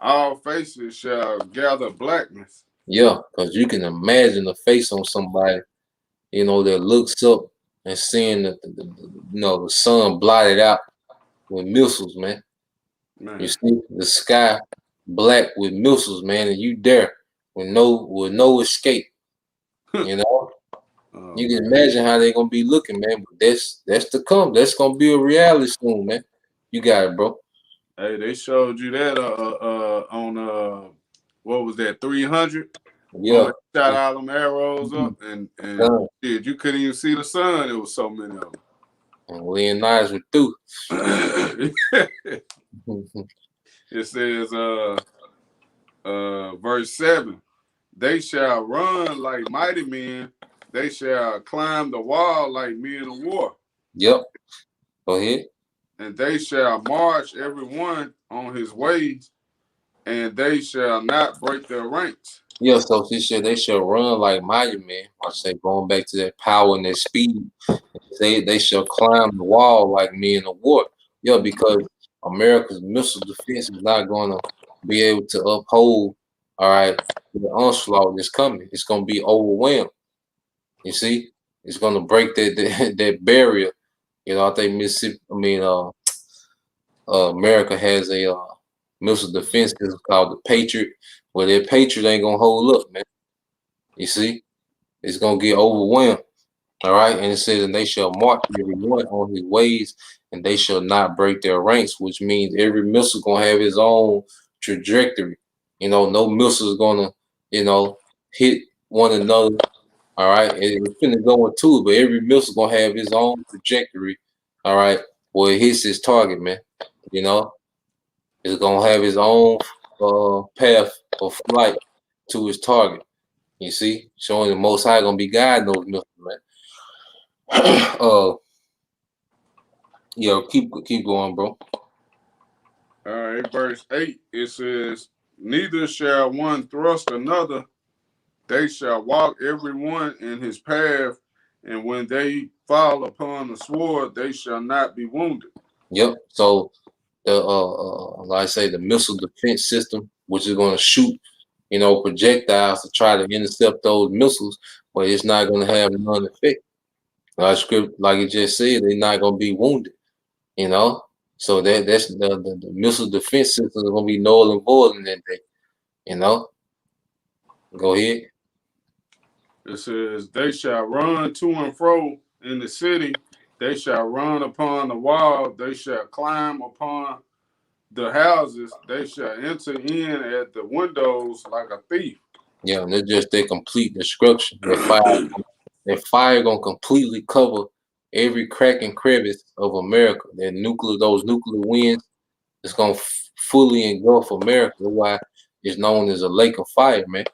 All faces shall gather blackness. Yeah, because you can imagine the face on somebody, that looks up and seeing the sun blotted out with missiles, man. You see the sky black with missiles, man, and you there with no escape. You can imagine how they're gonna be looking, man. But that's to come. That's gonna be a reality soon, man. You got it, bro. Hey, they showed you that on what was that, 300? Yeah. Shot all them arrows up, and shit, you couldn't even see the sun. There was so many of them. And we and Nice were through. It says, verse 7, they shall run like mighty men, they shall climb the wall like men of war. Yep. Go ahead. And they shall march every one on his ways, and they shall not break their ranks. Yeah, so she said they shall run like mighty men. I say going back to that power and that speed. They shall climb the wall like men of war. Yeah, because America's missile defense is not gonna be able to uphold, all right, the onslaught that's coming. It's gonna be overwhelmed. You see? It's gonna break that barrier. You know, I think Mississippi America has a missile defense system called the Patriot. Well, that Patriot ain't gonna hold up, man. You see? It's gonna get overwhelmed. All right, and it says, and they shall march every one on his ways, and they shall not break their ranks, which means every missile gonna have its own trajectory. You know, no missile is gonna, hit one another. All right, it's finna go into it, but every missile gonna have its own trajectory. All right, where it hits its target, man. You know, it's gonna have its own path of flight to its target. You see, showing the Most High gonna be guiding those missiles, man. Keep going, bro. All right, verse 8, it says, neither shall one thrust another, they shall walk every one in his path, and when they fall upon the sword, they shall not be wounded. Yep. So the like I say, the missile defense system, which is gonna shoot, projectiles to try to intercept those missiles, but it's not gonna have none effect. Like it just said, they're not gonna be wounded. So that's the missile defense system is gonna be null and void in that day. Go ahead. It says, they shall run to and fro in the city, they shall run upon the wall, they shall climb upon the houses, they shall enter in at the windows like a thief. Yeah, and it's just their complete destruction. That fire gonna completely cover every crack and crevice of America. Those nuclear winds, it's gonna fully engulf America. That's why it's known as a lake of fire, man.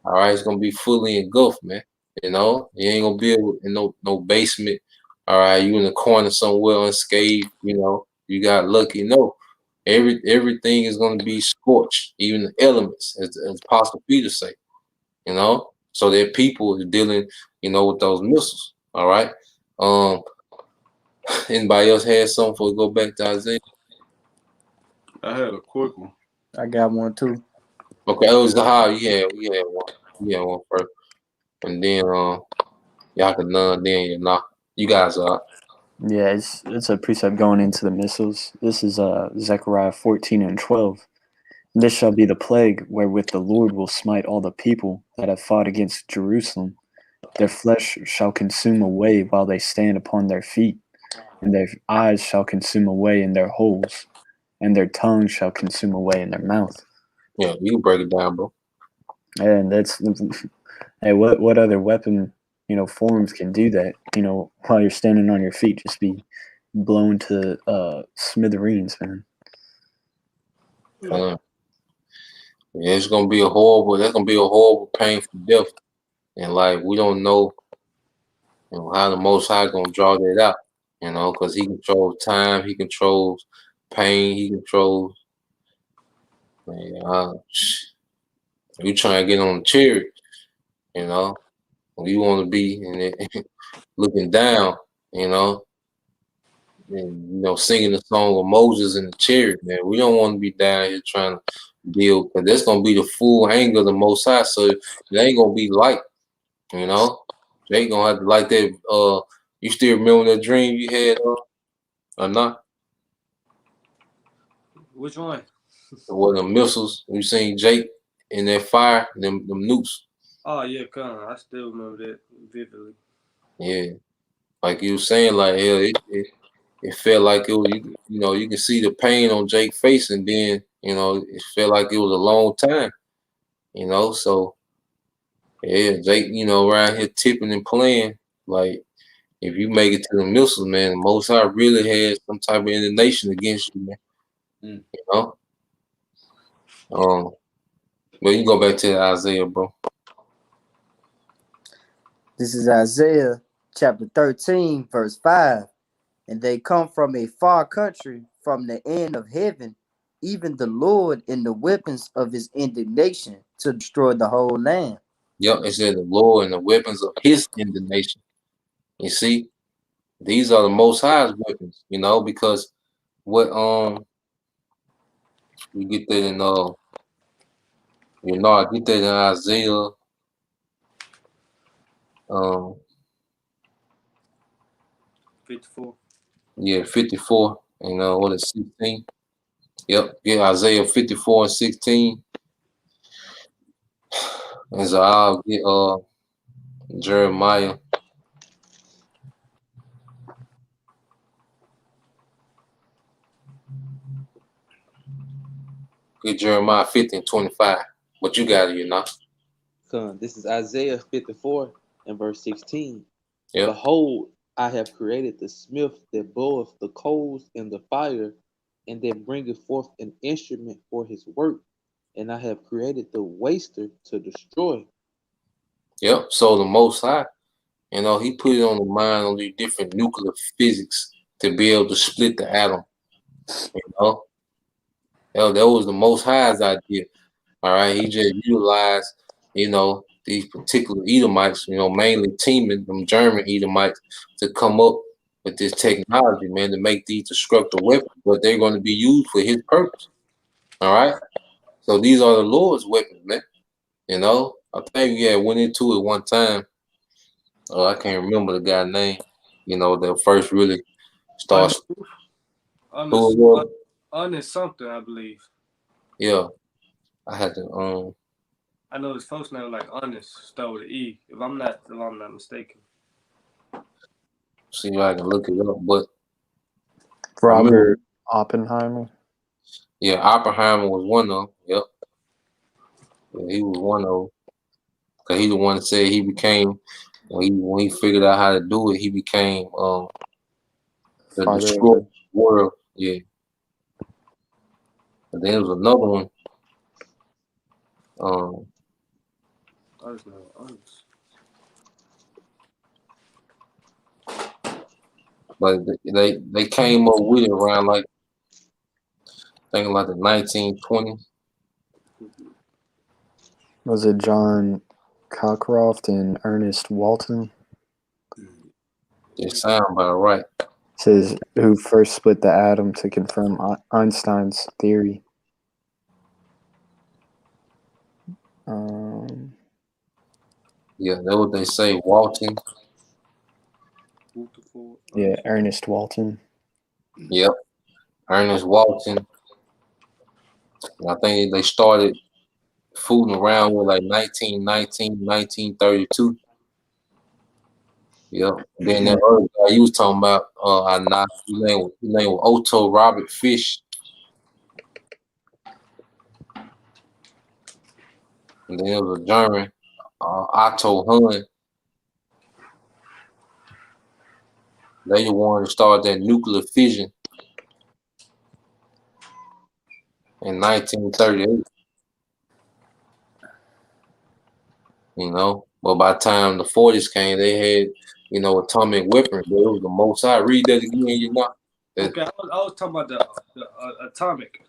All right, it's gonna be fully engulfed, man. You ain't gonna be able in no basement. All right, you in the corner somewhere unscathed. You got lucky. No, everything is gonna be scorched, even the elements, as Apostle Peter say. So that people are dealing, with those missiles. All right. Anybody else had something before we go back to Isaiah? I had a quick one. I got one too. Okay, it was the high. We had one. We had one first, and then y'all can none. Then you guys are. Yeah, it's a precept going into the missiles. This is Zechariah 14:12. This shall be the plague wherewith the Lord will smite all the people that have fought against Jerusalem. Their flesh shall consume away while they stand upon their feet, and their eyes shall consume away in their holes, and their tongue shall consume away in their mouth. Yeah, you can break it down, bro. And that's hey, what other weapon forms can do that? While you're standing on your feet, just be blown to smithereens, man. Yeah, it's gonna be that's gonna be a horrible, painful death, and like we don't know, how the Most High gonna draw that out, because He controls time, He controls pain, He controls. Man, you trying to get on the chariot, we want to be looking down, and singing the song of Moses in the chariot, man. We don't want to be down here trying to deal, because that's gonna be the full anger of the Most High. So it ain't gonna be light, They ain't gonna have to like that. You still remember that dream you had, or not? Which one? What the missiles you seen Jake in that fire, them nukes. Oh yeah, come. I still remember that vividly. Yeah, like you were saying, like hell, it felt like it was. You can see the pain on Jake's face, and then it felt like it was a long time. So yeah, Jake, around here tipping and playing. Like if you make it to the missiles, man, the Most High really has some type of indignation against you, man. But you go back to Isaiah, bro. This is Isaiah chapter 13, verse 5. And they come from a far country, from the end of heaven, even the Lord in the weapons of his indignation to destroy the whole land. Yep, it said the Lord and the weapons of his indignation. You see, these are the Most High's weapons, you know, because what you get that in I get that in Isaiah 54. 54 and what is 16? Yep, get Isaiah 54 and 16. And so I'll get Jeremiah. Get Jeremiah 50 and 25. What you got, you know? This is Isaiah 54 and verse 16. Yep. Behold, I have created the smith that bloweth the coals in the fire, and that bringeth forth an instrument for his work. And I have created the waster to destroy. Yep. So the Most High, you know, he put it on the mind of these different nuclear physics to be able to split the atom. You know, that was the Most High's idea. All right, he just utilized, you know, these particular Edomites, you know, mainly teaming them German Edomites to come up with this technology, man, to make these destructive weapons, but they're going to be used for his purpose. All right, so these are the Lord's weapons, man. You know, I think went into it one time. I can't remember the guy's name. You know, that first really starts. Honest something, I believe. Yeah, I had to. I know his folks name like Honest, start with an E. If I'm not mistaken. See if I can look it up, but Robert Oppenheimer. Yeah, Oppenheimer was one of them. Yep, yeah, he was one of them. Cause he the one that said he became when he figured out how to do it, he became the destroyer of the world. Yeah. And then there was another one. But they came up with it around like I think like the 1920s. Was it John Cockcroft and Ernest Walton? It sounds about right. It says who first split the atom to confirm Einstein's theory. Yeah, that's what they say. Walton. Yeah, Ernest Walton. Yep, Ernest Walton. I think they started fooling around with like 1919, 1932. Yep. Then that other guy you was talking about, his name was Otto Robert Fish. And then there was a German, Otto Hahn. They the one who started that nuclear fission in 1938. You know, but by the time the 40s came, they had, you know, atomic weapons. But it was the Most High. Read that again, you know. Okay, I was talking about the atomic.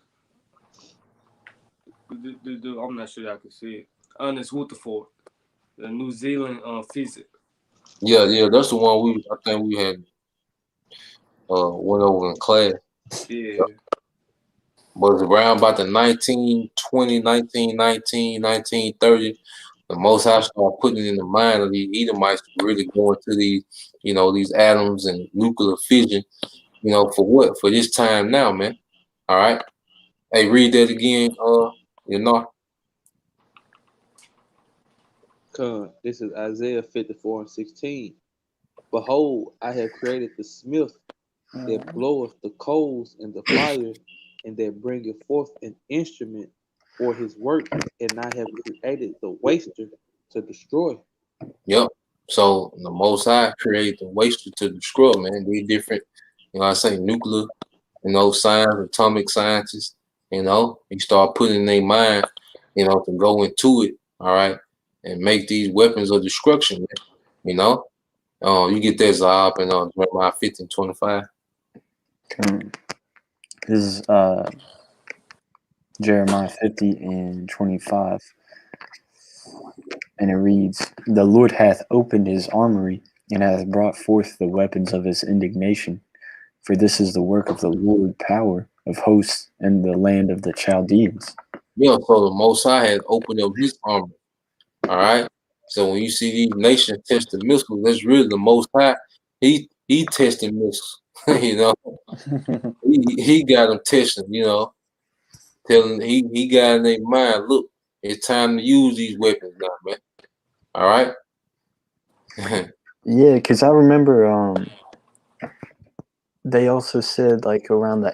I'm not sure y'all can see it. Ernest Rutherford, the New Zealand physics. Yeah, that's the one I think we had went over in class. Yeah. But it's around about the 1920, 1919, 1930, the Most High started putting it in the mind of these Edomites to really go into these, you know, these atoms and nuclear fission, you know, for what? For this time now, man. All right. Hey, read that again, you know. This is Isaiah 54 and 16. Behold, I have created the smith that bloweth the coals in the fire, and that bringeth forth an instrument for his work, and I have created the waster to destroy. Yep. So the Most High created the waster to destroy, man. They different, you know, I say nuclear, you know, science, atomic scientists, you know, you start putting in their mind, you know, to go into it, all right, and make these weapons of destruction, man, you know. You get that Zahab and Jeremiah 50 and 25. This is Jeremiah 50 and 25. And it reads, "The Lord hath opened his armory, and hath brought forth the weapons of his indignation. For this is the work of the Lord power of hosts in the land of the Chaldeans." Yeah, so the Most High has opened up his armor. All right. So when you see these nations test the missiles, that's really the Most High. He testing missiles. You know, he got them testing. You know, telling he got in their mind, look, it's time to use these weapons now, man. All right. Yeah, because I remember they also said like around the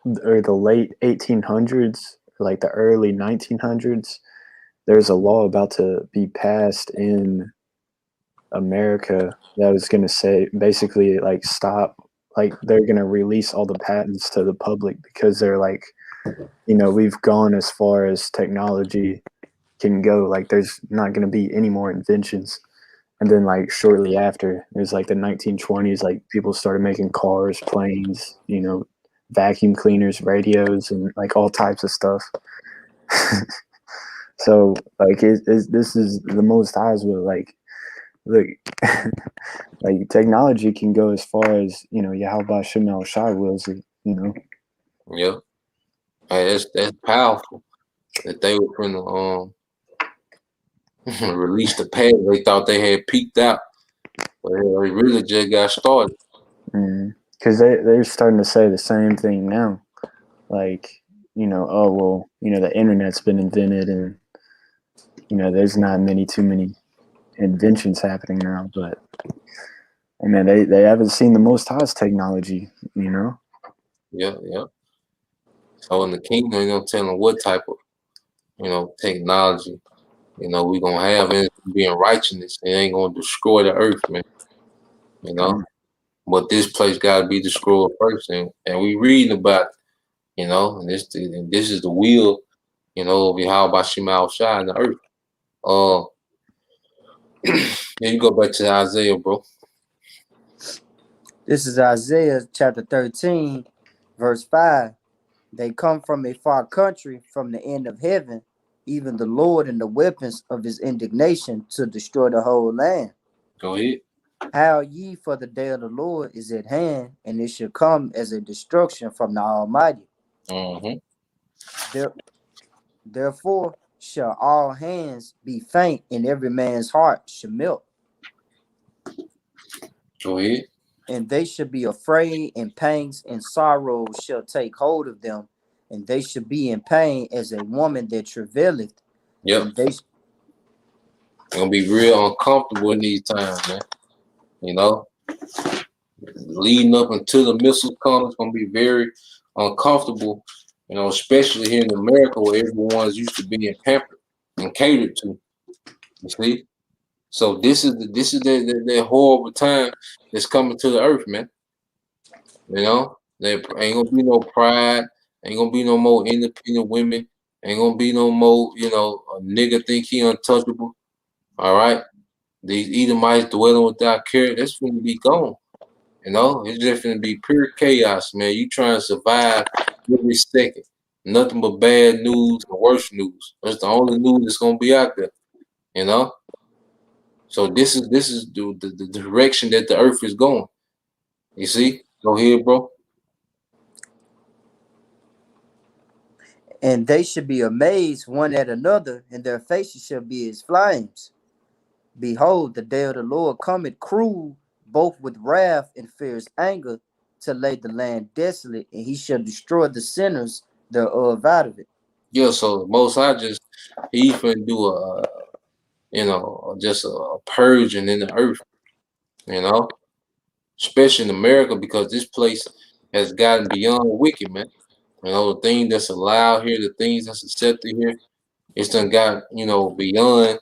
late 1800s, like the early 1900s, there's a law about to be passed in America that was going to say basically like stop, like they're going to release all the patents to the public because they're like, we've gone as far as technology can go. Like there's not going to be any more inventions. And then like shortly after, there's like the 1920s, like people started making cars, planes, vacuum cleaners, radios, and like all types of stuff. So like this is the Most High's will. Like, look, like technology can go as far as Yahweh Shem El Shai wills it. Yeah. Hey, that's powerful that they were gonna release the pad. They thought they had peaked out, but they really just got started. Because they're starting to say the same thing now. Like, oh well, the internet's been invented, and there's not too many inventions happening now. But I mean, they haven't seen the Most High's technology. Yeah. So in the kingdom, you know, tell them what type of technology we gonna have, and it's being righteousness. It ain't gonna destroy the earth, man. But this place gotta be destroyed first, and we reading about it, and this is the will, of Yahweh Shema Shai in the earth. Then you go back to Isaiah, bro. This is Isaiah chapter 13, verse 5. They come from a far country, from the end of heaven, even the Lord and the weapons of his indignation to destroy the whole land. Go ahead. Howl ye, for the day of the Lord is at hand, and it shall come as a destruction from the Almighty. Therefore shall all hands be faint, and every man's heart shall melt. Go ahead. And they shall be afraid, and pangs and sorrows shall take hold of them, and they shall be in pain as a woman that travaileth. Yep. And they gonna be real uncomfortable in these times, man. Leading up until the missiles come, it's gonna be very uncomfortable. Especially here in America, where everyone's used to being pampered and catered to. You see, so this is the horrible time that's coming to the earth, man. There ain't gonna be no pride, ain't gonna be no more independent women, ain't gonna be no more, a nigga think he untouchable. All right, these Edomites dwelling without care, that's gonna be gone. It's just gonna be pure chaos, man. You trying to survive every second. Nothing but bad news and worse news. That's the only news that's gonna be out there. So this is the direction that the earth is going. You see? Go ahead, bro. And they should be amazed one at another, and their faces shall be as flames. Behold, the day of the Lord cometh cruel, both with wrath and fierce anger, to lay the land desolate, and he shall destroy the sinners thereof out of it. Yeah, so Most High he finna do just a purging in the earth, especially in America, because this place has gotten beyond wicked, man. The thing that's allowed here, the things that's accepted here, it's done got, beyond,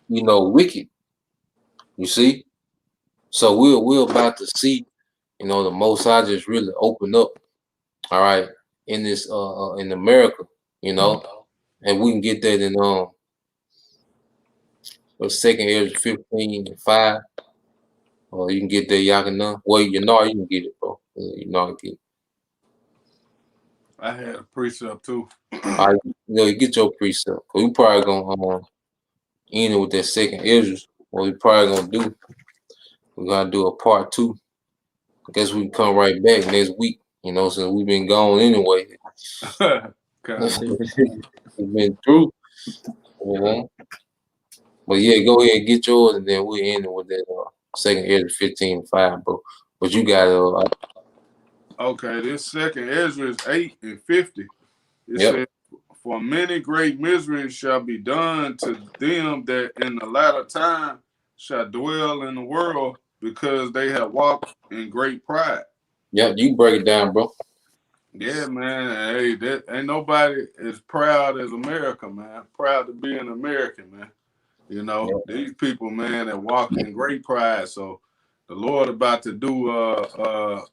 wicked. You see? So we're about to see, the Most High just really open up, all right, in this in America, and we can get that in 2 Ezra 15:5, or you can get that Yakanah. Well, you can get it, bro. I get it. I had a precept too. All right, get your precept. We probably gonna end it with that second Ezra. What we probably gonna do, we're gonna do a part 2. I guess we can come right back next week. Since we've been gone anyway. We've been through. But yeah, go ahead and get yours, and then we'll end it with that second Ezra 15:5, bro. But you got Okay, this second Ezra is 8 and 50. It Yep. says, "For many great miseries shall be done to them that in the latter time shall dwell in the world, because they have walked in great pride." Yep, you break it down, bro. Yeah, man. Hey, that ain't nobody as proud as America, man. Proud to be an American, man. These people, man, that walk in great pride. So the Lord about to do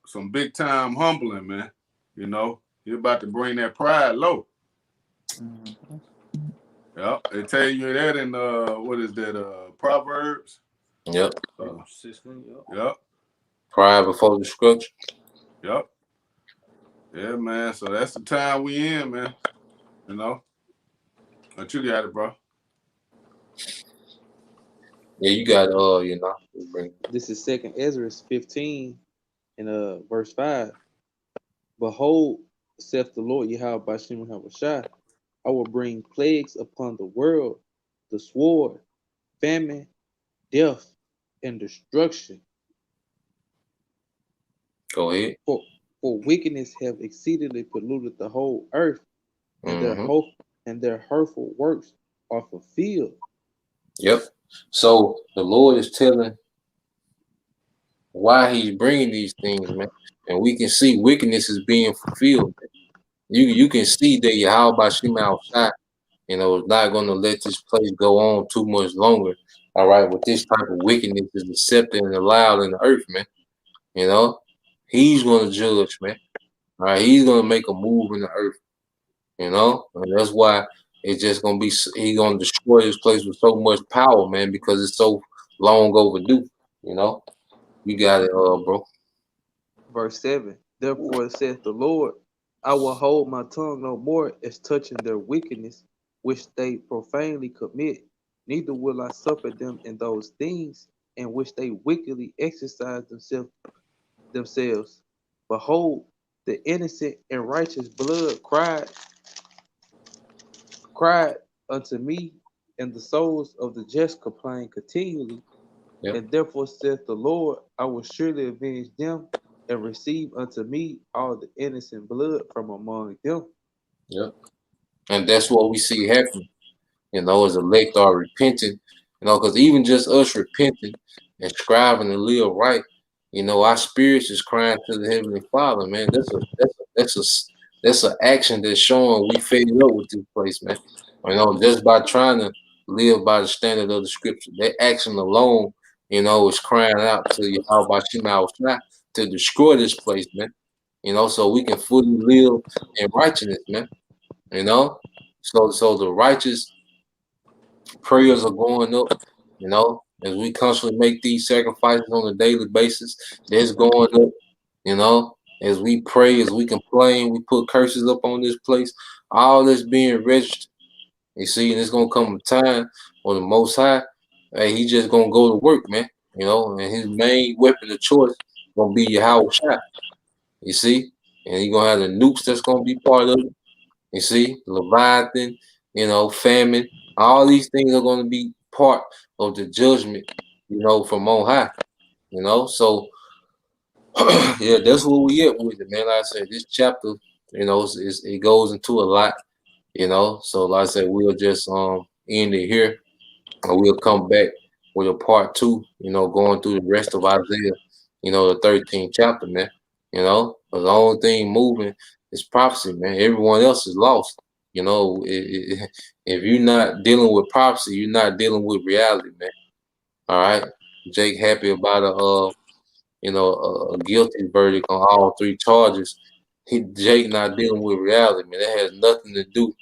some big time humbling, man. He about to bring that pride low. Yep. They tell you that in what is that? Proverbs. Yep. 16, Yep. Pride before destruction. Yep. Yeah, man. So that's the time we in, man. But you got it, bro. Yeah, you got This is second Ezra 15 and verse 5. Behold, saith the Lord Yahweh Bashem Havashai, I will bring plagues upon the world, the sword, famine, death, and destruction. Go ahead. For wickedness have exceedingly polluted the whole earth, and their hurtful works are fulfilled. Yep. So the Lord is telling why He's bringing these things, man, and we can see wickedness is being fulfilled. You can see that Yahweh Shema outside, is not going to let this place go on too much longer. All right, with this type of wickedness is accepted and allowed in the earth, man. He's going to judge, man. All right, He's going to make a move in the earth. And that's why it's just gonna be. He's gonna destroy this place with so much power, man, because it's so long overdue. You got it, bro. Verse 7. Therefore saith the Lord, I will hold my tongue no more as touching their wickedness, which they profanely commit, neither will I suffer them in those things in which they wickedly exercise themselves. Behold, the innocent and righteous blood cried unto me, and the souls of the just complain continually. Yep. And therefore saith the Lord, I will surely avenge them and receive unto me all the innocent blood from among them. Yep. And that's what we see happening. As elect are repenting. Because even just us repenting and striving to live right, our spirits is crying to the Heavenly Father, man. That's an action that's showing we fed up with this place, man. Just by trying to live by the standard of the Scripture, that action alone, is crying out to Yahweh Shema to destroy this place, man. So we can fully live in righteousness, man. So the righteous prayers are going up, as we constantly make these sacrifices on a daily basis. That's going up, as we pray, as we complain, we put curses up on this place. All this being registered. You see, and it's gonna come a time where the Most High, hey, He just gonna go to work, man. And His main weapon of choice gonna be Yahweh Shai. You see, and He gonna have the nukes that's gonna be part of it. You see, Leviathan, famine, all these things are gonna be part of the judgment, from on high. So yeah, that's what we at with it, man. Like I said, this chapter, it goes into a lot. So like I said, we'll just end it here, and we'll come back with a part 2, going through the rest of Isaiah, the 13th chapter, man. But the only thing moving is prophecy, man. Everyone else is lost. If you're not dealing with prophecy, you're not dealing with reality, man. All right. Jake happy about a guilty verdict on all 3 charges. Jake not dealing with reality, man. That has nothing to do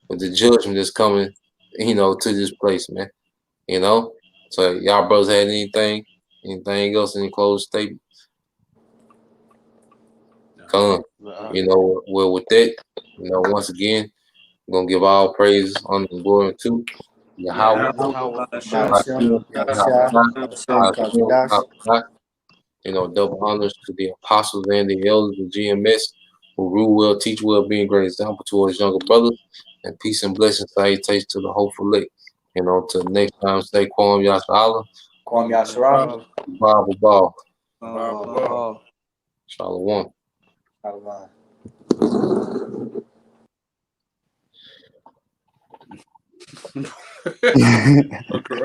with the judgment that's coming, to this place, man. So y'all brothers had anything else, any closing statement? No. Con. You know, well, with that, you know, once again, we're gonna give all praise, honor, and glory to Yahweh. You know, double honors to the apostles and the elders of GMS who rule well, teach well, being great example to his younger brothers, and peace and blessings salutations to the hopeful elect. You know, till next time, stay Kwam Yashala, Kwame Yasharala. Bible Ball, Oh. Shalom. Okay, right.